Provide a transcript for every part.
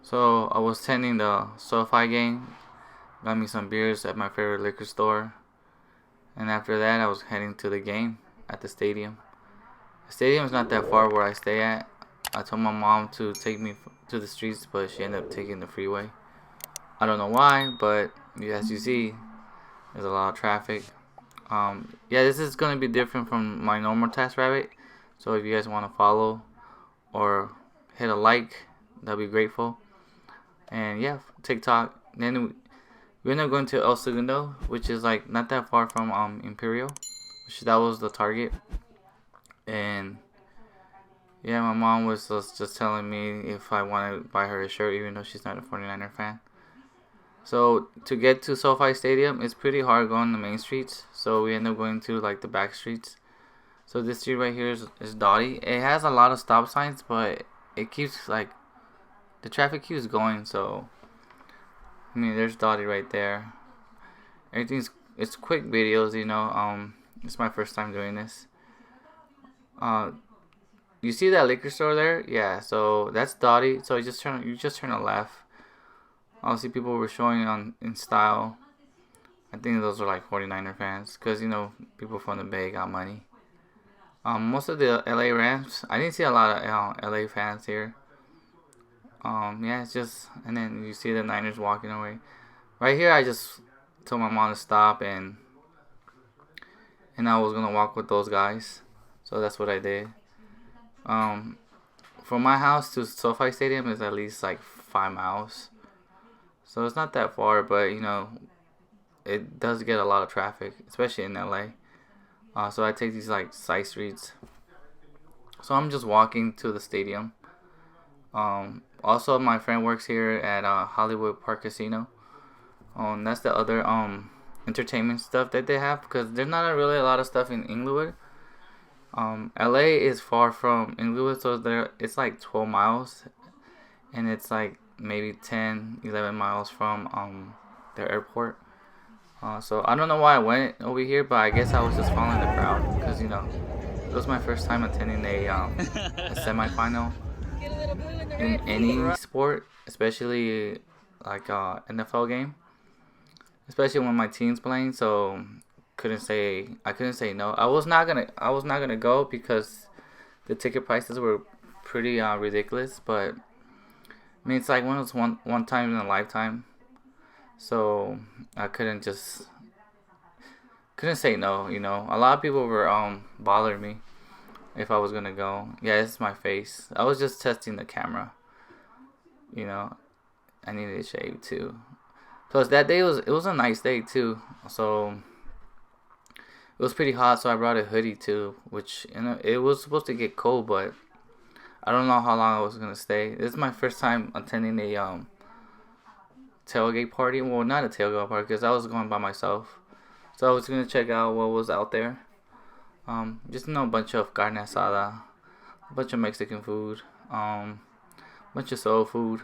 So I was attending the SoFi game, got me some beers at my favorite liquor store, and after that I was heading to the game at the stadium. The stadium is not that far where I stay at. I told my mom to take me to the streets, but she ended up taking the freeway. I don't know why, but as you see, there's a lot of traffic. Yeah, this is gonna be different from my normal Task Rabbit. So if you guys want to follow or hit a like, that'd be grateful. And yeah, TikTok. Then we ended up going to El Segundo, which is like not that far from Imperial, which that was the target. And yeah, my mom was just telling me if I want to buy her a shirt, even though she's not a 49er fan. So to get to SoFi Stadium, it's pretty hard going the main streets. So we end up going to like the back streets. So this street right here is Dottie. It has a lot of stop signs, but it keeps like the traffic keeps going. So I mean, there's Dottie right there. It's quick videos. It's my first time doing this. Uh, you see that liquor store there? Yeah. So that's Dottie. So you just turn a left. Obviously, people were showing on in style. I think those are like 49er fans, cause people from the Bay got money. Most of the LA Rams, I didn't see a lot of LA fans here. Yeah, it's just, and then you see the Niners walking away. Right here, I just told my mom to stop, and I was gonna walk with those guys, so that's what I did. Um, from my house to SoFi Stadium is at least like 5 miles, so it's not that far, but it does get a lot of traffic, especially in LA. So I take these like side streets. So I'm just walking to the stadium. Also, my friend works here at Hollywood Park Casino. That's the other entertainment stuff that they have, because there's not really a lot of stuff in Inglewood. LA is far from Inglewood, so it's like 12 miles, and it's like maybe 10, 11 miles from the airport. So I don't know why I went over here, but I guess I was just following the crowd, because it was my first time attending a semifinal in any sport, especially like NFL game, especially when my team's playing. So I couldn't say no. I was not gonna go because the ticket prices were pretty ridiculous, but I mean it's like one of those one time in a lifetime. So I couldn't say no. A lot of people were bothering me if I was gonna go. Yeah, this is my face. I was just testing the camera. You know, I needed a shave too. Plus that day it was a nice day too. So it was pretty hot, so I brought a hoodie too, which it was supposed to get cold, but I don't know how long I was gonna stay. This is my first time attending a tailgate party. Well, not a tailgate party because I was going by myself. So I was gonna check out what was out there. Just a bunch of carne asada, a bunch of Mexican food, bunch of soul food.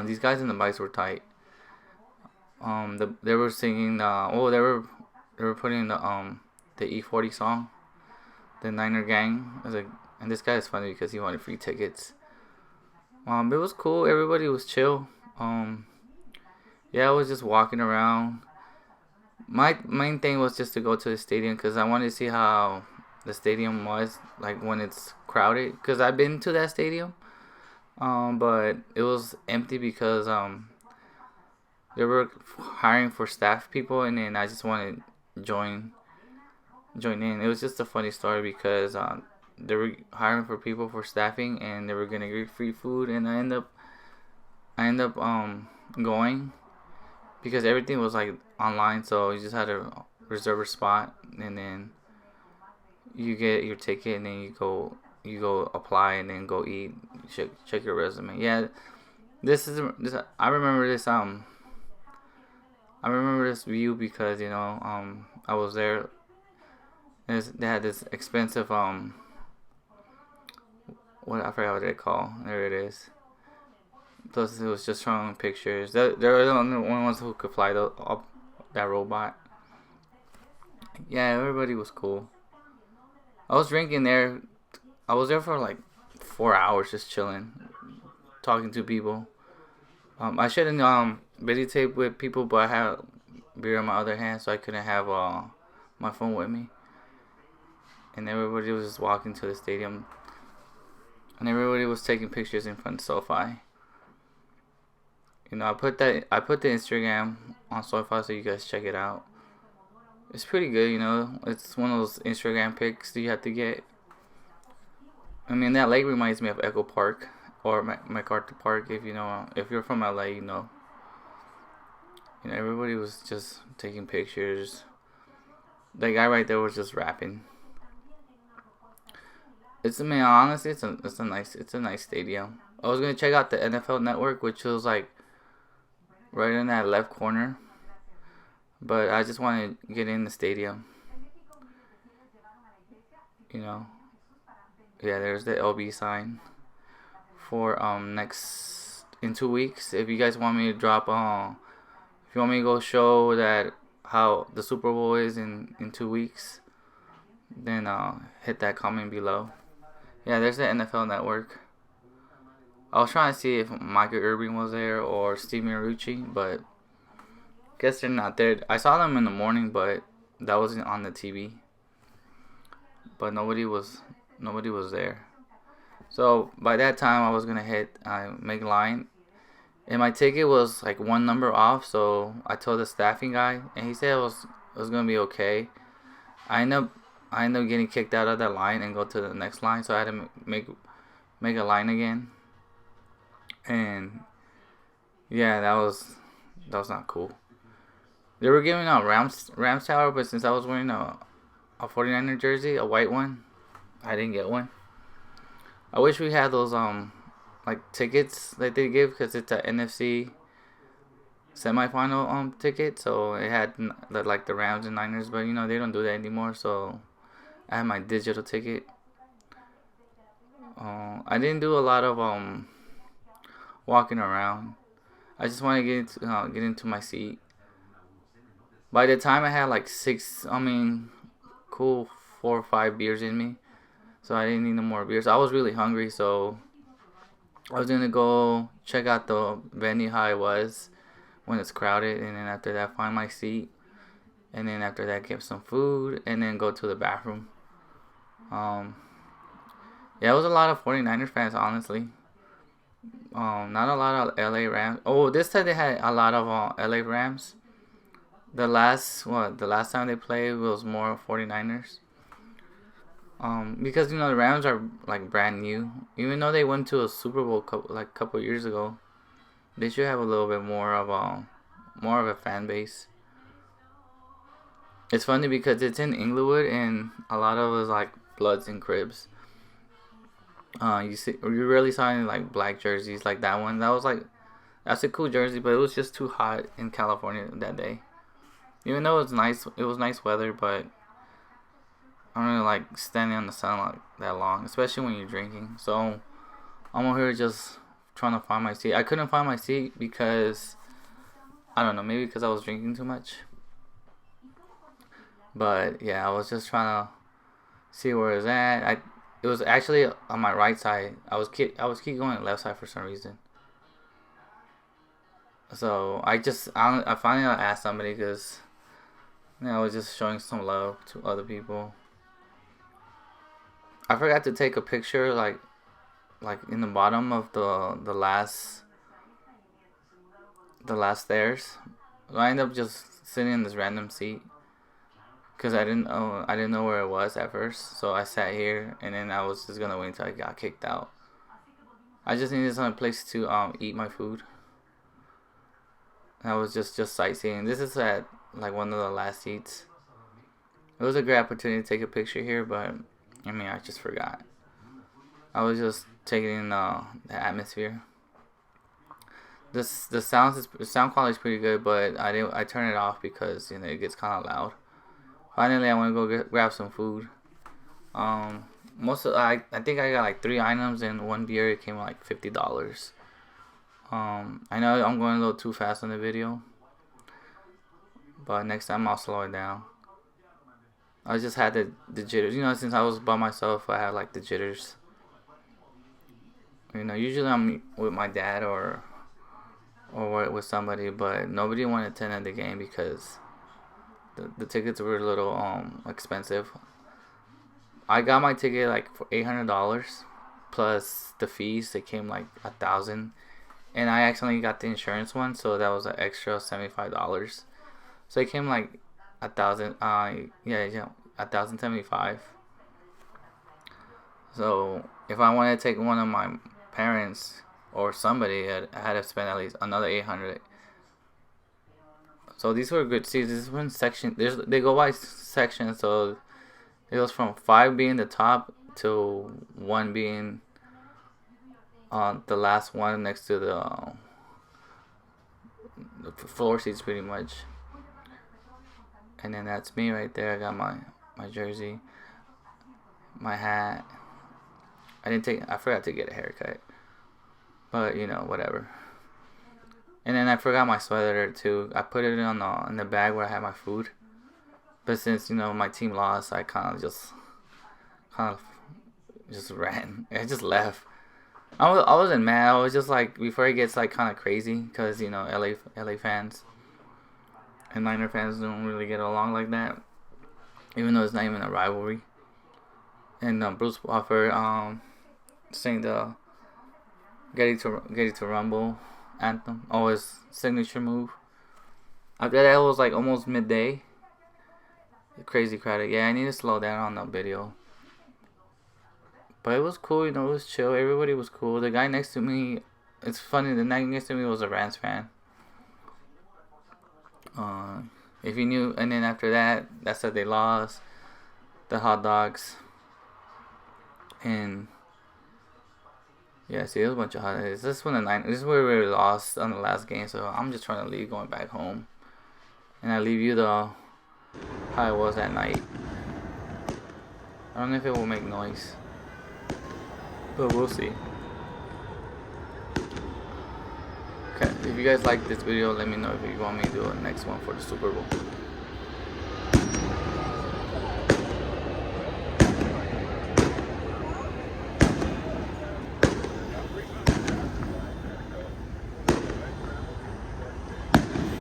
These guys in the bikes were tight. They were singing. They were putting the E40 song, the Niner Gang. And this guy is funny because he wanted free tickets. It was cool. Everybody was chill. Yeah, I was just walking around. My main thing was just to go to the stadium because I wanted to see how the stadium was like when it's crowded. Because I've been to that stadium, but it was empty because they were hiring for staff people, and then I just wanted to join in. It was just a funny story because they were hiring for people for staffing, and they were gonna give free food, and I end up going because everything was like online, so you just had to reserve a spot, and then you get your ticket, and then you go apply, and then go eat. Check your resume. Yeah, this. I remember this. I remember this view because I was there. They had this expensive what I forgot what they call. There it is. Plus, it was just showing pictures. They were the only ones who could fly up that robot. Yeah, everybody was cool. I was drinking there. I was there for like 4 hours just chilling, talking to people. I shouldn't videotape with people, but I had beer in my other hand, so I couldn't have my phone with me. And everybody was just walking to the stadium, and everybody was taking pictures in front of SoFi. You know, I put the Instagram on SoFi so you guys check it out. It's pretty good, you know. It's one of those Instagram pics that you have to get. I mean, that lake reminds me of Echo Park or MacArthur Park. If you're from LA, you know. You know, everybody was just taking pictures. That guy right there was just rapping. Honestly, it's a nice stadium. I was gonna check out the NFL Network, which was like right in that left corner, but I just want to get in the stadium. You know, yeah. There's the LB sign for next in 2 weeks. If you guys want me to drop if you want me to go show that how the Super Bowl is in 2 weeks, then hit that comment below. Yeah, there's the NFL Network. I was trying to see if Michael Irvin was there or Steve Marucci, but guess they're not there. I saw them in the morning, but that wasn't on the TV. But nobody was there. So by that time, I was gonna make line, and my ticket was like one number off. So I told the staffing guy, and he said it was gonna be okay. I ended up getting kicked out of that line and go to the next line, so I had to make a line again. And yeah, that was not cool. They were giving out Rams tower, but since I was wearing a 49er jersey, a white one, I didn't get one. I wish we had those like tickets that they give, because it's a NFC semifinal ticket, so it had like the Rams and Niners, but you know they don't do that anymore. So I had my digital ticket. I didn't do a lot of walking around. I just want to get into my seat. By the time I had like 4 or 5 beers in me, so I didn't need no more beers. I was really hungry, so I was gonna go check out the venue how it was when it's crowded, and then after that find my seat, and then after that get some food, and then go to the bathroom. Yeah, it was a lot of 49ers fans, honestly. Not a lot of LA Rams. Oh, this time they had a lot of LA Rams. The last time they played was more 49ers. Because you know the Rams are like brand new. Even though they went to a Super Bowl couple years ago, they should have a little bit more of a fan base. It's funny because it's in Inglewood, and a lot of us like Bloods and Cribs. You really saw any like black jerseys like that one. That's a cool jersey, but it was just too hot in California that day. Even though it was nice weather, but I don't really like standing in the sun like that long, especially when you're drinking. So I'm over here just trying to find my seat. I couldn't find my seat because I don't know, maybe because I was drinking too much. But yeah, I was just trying to see where it was at. It was actually on my right side. I was keep going left side for some reason. So I finally asked somebody, because I was just showing some love to other people. I forgot to take a picture like in the bottom of the last stairs. So I ended up just sitting in this random seat, because I didn't know where it was at first. So I sat here, and then I was just gonna wait until I got kicked out. I just needed some place to eat my food. And I was just sightseeing. This is at like one of the last seats. It was a great opportunity to take a picture here, but I mean I just forgot. I was just taking in the atmosphere. The sound quality is pretty good, but I turn it off because it gets kind of loud. Finally, I want to go grab some food. I think I got like 3 items and 1 beer. It came like $50. I know I'm going a little too fast on the video, but next time I'll slow it down. I just had the jitters. Since I was by myself, I had like the jitters. You know, usually I'm with my dad or with somebody, but nobody wanted to attend the game because the tickets were a little expensive. I got my ticket like for $800 plus the fees. It came like $1,000, and I accidentally got the insurance one, so that was an extra $75. So it came like $1,000. Yeah, $1,075. So if I wanted to take one of my parents or somebody, I had to spend at least another $800. So these were good seats. This one section, they go by section, so it goes from 5 being the top to 1 being the last one next to the floor seats, pretty much. And then that's me right there. I got my jersey, my hat. I forgot to get a haircut, but you know, whatever. And then I forgot my sweater too. I put it in the bag where I had my food. But since, you know, my team lost, I kind of just ran. I just left. I wasn't mad. I was just like, before it gets like kind of crazy, because you know, LA fans and Niner fans don't really get along like that, even though it's not even a rivalry. And Bruce Buffer sang the Get It to Rumble anthem, always signature move. After that, it was like almost midday. Crazy crowded. Yeah, I need to slow down on the video. But it was cool, you know, it was chill. Everybody was cool. The guy next to me, it's funny, the guy next to me was a Rams fan. If you knew, and then after that, that's that they lost. The hot dogs. And yeah, see, it was a bunch of hot dogs. This is where we lost on the last game, so I'm just trying to leave, going back home. And I leave you how it was at night. I don't know if it will make noise, but we'll see. Okay, if you guys like this video, let me know if you want me to do a next one for the Super Bowl.